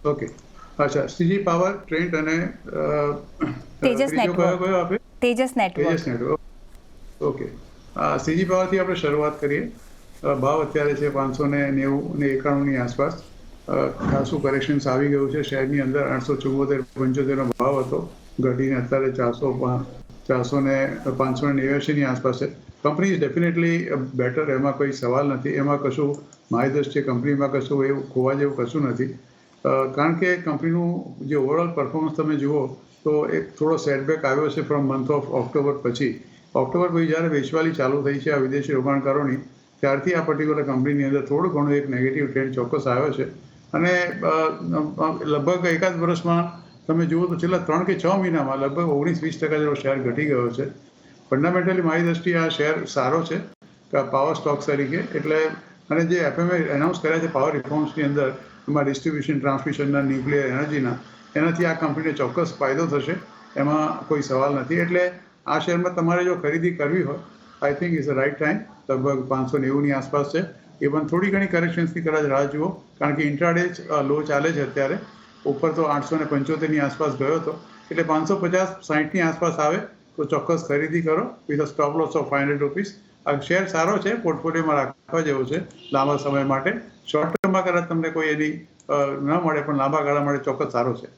Okay, અચ્છા. CG power, Trent અને તેજસ ત્રીજો નેટવર્ક. કયો આપે? Tejas network. Tejas network. Okay. CG પાવરથી આપણે શરૂઆત કરીએ. ભાવ અત્યારે છે 590-91ની આસપાસ. ખાસું કરેક્શન્સ આવી ગયું છે શેરની અંદર. 874-75નો ભાવ હતો, ઘટીને અત્યારે 589ની આસપાસ છે. કંપની ઇઝ ડેફિનેટલી બેટર, એમાં કોઈ સવાલ નથી. એમાં કશું મારી દ્રષ્ટિએ કંપનીમાં કશું એવું ખોવા જેવું કશું નથી. કારણ કે કંપનીનું જે ઓવરઓલ પરફોર્મન્સ તમે જુઓ તો એક થોડો સેટબેક આવ્યો છે ફ્રોમ મંથ ઓફ ઓક્ટોબર પછી. ઓક્ટોબર પછી જ્યારે વેચવાલી ચાલુ થઈ છે આ વિદેશી રોકાણકારોની, ત્યારથી આ પર્ટિક્યુલર કંપનીની અંદર થોડું ઘણું એક નેગેટિવ ટ્રેન્ડ ચોક્કસ આવ્યો છે. અને લગભગ એકાદ વર્ષમાં તમે જુઓ તો છેલ્લા 3 કે 6 મહિનામાં લગભગ 19-20% જેવો શેર ઘટી ગયો છે. ફંડામેન્ટલી મારી દ્રષ્ટિએ આ શેર સારો છે પાવર સ્ટોક્સ તરીકે. એટલે અને જે એફએમએ એનાઉન્સ કર્યા છે પાવર રિફોર્મ્સની અંદર, એમાં ડિસ્ટ્રીબ્યુશન, ટ્રાન્સમિશનના, ન્યુક્લિયર એનર્જીના, એનાથી આ કંપનીને ચોક્કસ ફાયદો થશે, એમાં કોઈ સવાલ નથી. એટલે આ શેરમાં તમારે જો ખરીદી કરવી હોય, I think is a right time. લગભગ 590ની આસપાસ છે. એ પણ થોડી ઘણી કરેક્શન્સની કદાચ રાહ જુઓ, કારણ કે ઇન્ટ્રાડે લો ચાલે છે અત્યારે. ઉપર તો 875ની આસપાસ ગયો હતો. એટલે 550-60ની આસપાસ આવે તો ચોક્કસ ખરીદી કરો with a stop loss of ₹500. આ શેર સારો છે, પોર્ટફોલિયોમાં રાખવા જેવો છે લાંબા સમય માટે. શોર્ટ ટર્મમાં કદાચ તમને કોઈ એની ન મળે, પણ લાંબા ગાળા માટે ચોક્કસ સારો છે.